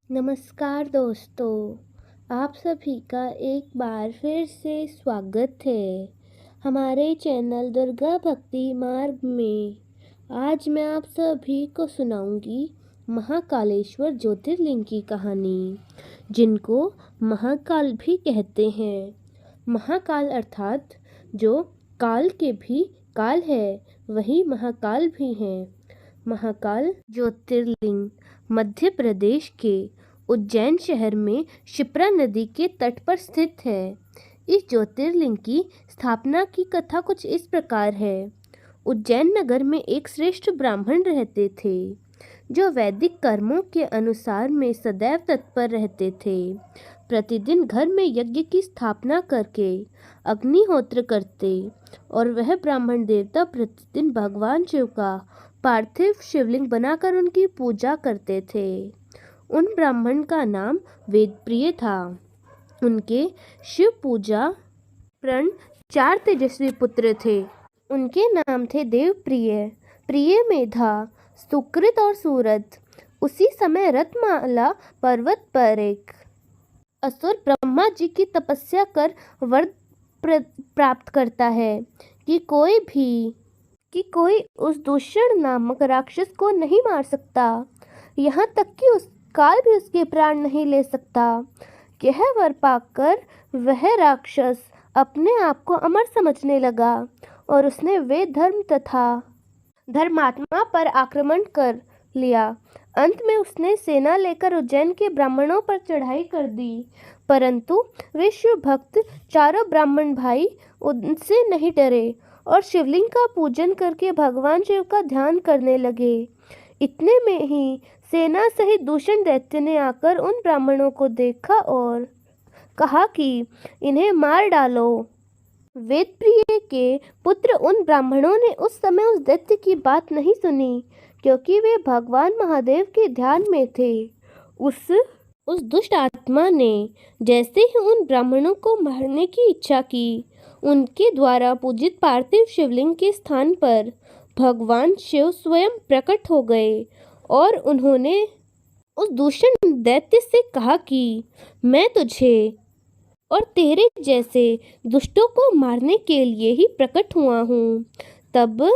नमस्कार दोस्तों, आप सभी का एक बार फिर से स्वागत है हमारे चैनल दुर्गा भक्ति मार्ग में। आज मैं आप सभी को सुनाऊंगी महाकालेश्वर ज्योतिर्लिंग की कहानी, जिनको महाकाल भी कहते हैं। महाकाल अर्थात जो काल के भी काल है, वही महाकाल भी हैं। महाकाल ज्योतिर्लिंग मध्य प्रदेश के उज्जैन शहर में शिप्रा नदी के तट पर स्थित है। इस ज्योतिर्लिंग की स्थापना की कथा कुछ इस प्रकार है। उज्जैन नगर में एक श्रेष्ठ ब्राह्मण रहते थे, जो वैदिक कर्मों के अनुसार में सदैव तत्पर रहते थे। प्रतिदिन घर में यज्ञ की स्थापना करके अग्निहोत्र करते और वह ब्राह्मण देवता प्रतिदिन भगवान शिव का पार्थिव शिवलिंग बनाकर उनकी पूजा करते थे। उन ब्राह्मण का नाम वेदप्रिय था। उनके शिव पूजा प्रण 4 तेजस्वी पुत्र थे। उनके नाम थे देवप्रिय, प्रिय, मेधा, सुकृत और सूरत। उसी समय रत्नमाला पर्वत पर एक असुर ब्रह्मा जी की तपस्या कर वर प्राप्त करता है कि कोई उस दूषण नामक राक्षस को नहीं मार सकता, यहाँ तक कि उस काल भी उसके प्राण नहीं ले सकता। यह वर पाकर वह राक्षस अपने आप को अमर समझने लगा और उसने वेद धर्म तथा धर्मात्मा पर आक्रमण कर लिया। अंत में उसने सेना लेकर उज्जैन के ब्राह्मणों पर चढ़ाई कर दी, परंतु वे शिव भक्त चारों ब्राह्मण भाई उनसे नहीं डरे और शिवलिंग का पूजन करके भगवान शिव का ध्यान करने लगे। इतने में ही सेना सहित दूषण दैत्य ने आकर उन ब्राह्मणों को देखा और कहा कि इन्हें मार डालो। वेदप्रिय के पुत्र उन ब्राह्मणों ने उस समय उस दैत्य की बात नहीं सुनी, क्योंकि वे भगवान महादेव के ध्यान में थे। उस दुष्ट आत्मा ने जैसे ही उन ब्राह्मणों को मारने की इच्छा की, उनके द्वारा पूजित पार्थिव शिवलिंग के स्थान पर भगवान शिव स्वयं प्रकट हो गए और उन्होंने उस दूषण दैत्य से कहा कि मैं तुझे और तेरे जैसे दुष्टों को मारने के लिए ही प्रकट हुआ हूँ। तब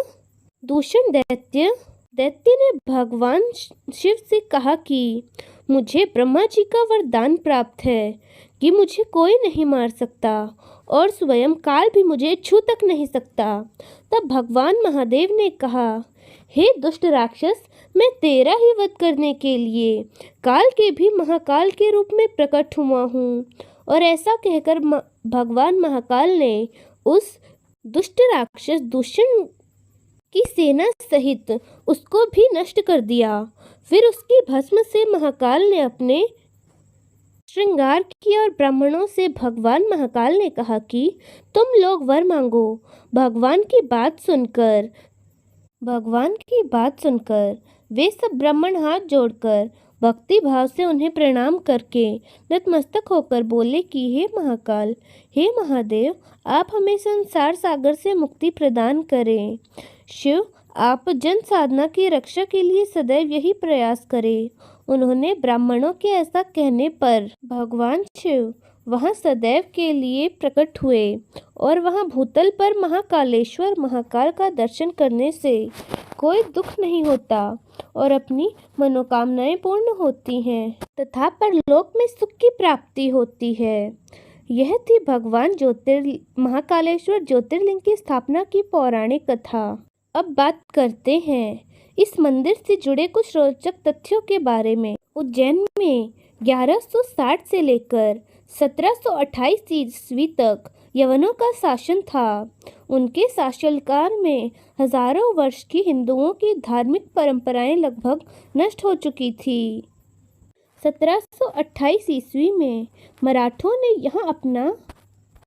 दूषण दैत्य ने भगवान शिव से कहा कि मुझे ब्रह्मा जी का वरदान प्राप्त है कि मुझे कोई नहीं मार सकता और स्वयं काल भी मुझे छू तक नहीं सकता। तब भगवान महादेव ने कहा, हे दुष्ट राक्षस, मैं तेरा ही वध करने के लिए काल के भी महाकाल के रूप में प्रकट हुआ हूँ। और ऐसा कहकर भगवान महाकाल ने उस दुष्ट राक्षस दूषण की सेना सहित उसको भी नष्ट कर दिया। फिर उसकी भस्म से महाकाल ने अपने श्रृंगार किया और ब्राह्मणों से भगवान महाकाल ने कहा कि तुम लोग वर मांगो। भगवान की बात सुनकर वे सब ब्राह्मण हाथ जोड़कर भक्ति भाव से उन्हें प्रणाम करके नतमस्तक होकर बोले कि हे महाकाल, हे महादेव, आप हमें संसार सागर से मुक्ति प्रदान करें। शिव, आप जन साधना की रक्षा के लिए सदैव यही प्रयास करें। उन्होंने ब्राह्मणों के ऐसा कहने पर भगवान शिव वहाँ सदैव के लिए प्रकट हुए और वहाँ भूतल पर महाकालेश्वर महाकाल का दर्शन करने से कोई दुख नहीं होता और अपनी मनोकामनाएं पूर्ण होती हैं तथा परलोक में सुख की प्राप्ति होती है। यह थी भगवान महाकालेश्वर ज्योतिर्लिंग की स्थापना की पौराणिक कथा। अब बात करते हैं इस मंदिर से जुड़े कुछ रोचक तथ्यों के बारे में। उज्जैन में 1160 से लेकर 1728 ईस्वी तक यवनों का शासन था। उनके शासनकाल में हजारों वर्ष की हिंदुओं की धार्मिक परंपराएं लगभग नष्ट हो चुकी थी। 1728 ईस्वी में मराठों ने यहाँ अपना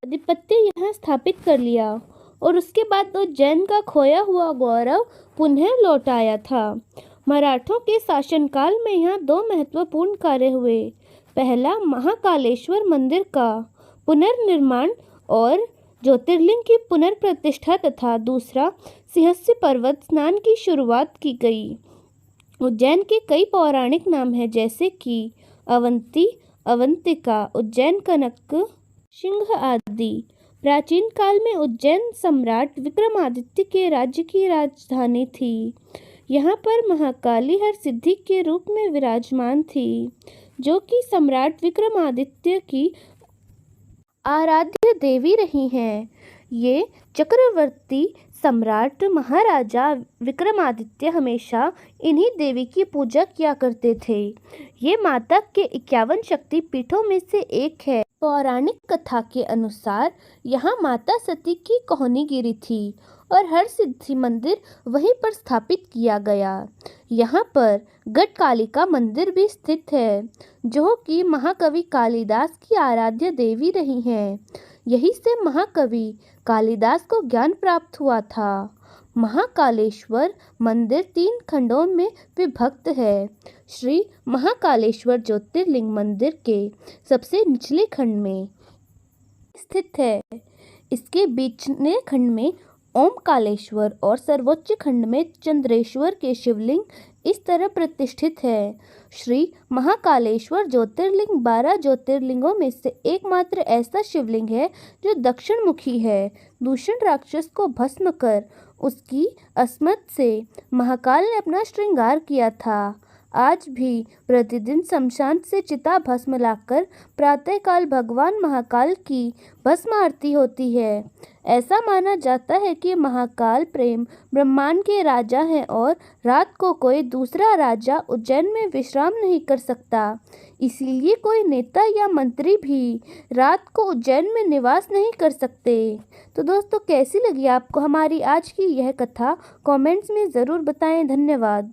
आधिपत्य स्थापित कर लिया और उसके बाद उज्जैन का खोया हुआ गौरव पुनः लौट आया था। मराठों के शासनकाल में यहाँ 2 महत्वपूर्ण कार्य हुए। पहला, महाकालेश्वर मंदिर का पुनर्निर्माण और ज्योतिर्लिंग की पुनर्प्रतिष्ठा तथा दूसरा, सिंहस्थ पर्वत स्नान की शुरुआत की गई। उज्जैन के कई पौराणिक नाम हैं, जैसे कि अवंती, अवंतिका, उज्जैन, कनक, सिंह आदि। प्राचीन काल में उज्जैन सम्राट विक्रमादित्य के राज्य की राजधानी थी। यहाँ पर महाकाली हर सिद्धि के रूप में विराजमान थी, जो कि सम्राट विक्रमादित्य की आराध्य देवी रही हैं। ये चक्रवर्ती सम्राट महाराजा विक्रमादित्य हमेशा इन्हीं देवी की पूजा किया करते थे। ये माता के 51 शक्ति पीठों में से एक है। पौराणिक कथा के अनुसार यहाँ माता सती की कोहनी गिरी थी और हर सिद्धि मंदिर वहीं पर स्थापित किया गया। यहाँ पर गढ़कालिका मंदिर भी स्थित है, जो कि महाकवि कालिदास की आराध्य देवी रही हैं। यहीं से महाकवि कालिदास को ज्ञान प्राप्त हुआ था। महाकालेश्वर मंदिर 3 खंडों में विभक्त है। श्री महाकालेश्वर ज्योतिर्लिंग मंदिर के सबसे निचले खंड में स्थित है। इसके बीचले खंड में ओमकालेश्वर और सर्वोच्च खंड में चंद्रेश्वर के शिवलिंग इस तरह प्रतिष्ठित है। श्री महाकालेश्वर ज्योतिर्लिंग 12 ज्योतिर्लिंगों में से एकमात्र ऐसा शिवलिंग है जो दक्षिण मुखी है। दूषण राक्षस को भस्म कर उसकी अस्मत् से महाकाल ने अपना श्रृंगार किया था। आज भी प्रतिदिन शमशान से चिता भस्म लाकर प्रातःकाल भगवान महाकाल की भस्म आरती होती है। ऐसा माना जाता है कि महाकाल प्रेम ब्रह्मांड के राजा हैं और रात को कोई दूसरा राजा उज्जैन में विश्राम नहीं कर सकता। इसीलिए कोई नेता या मंत्री भी रात को उज्जैन में निवास नहीं कर सकते। तो दोस्तों, कैसी लगी आपको हमारी आज की यह कथा? कमेंट्स में ज़रूर बताएं। धन्यवाद।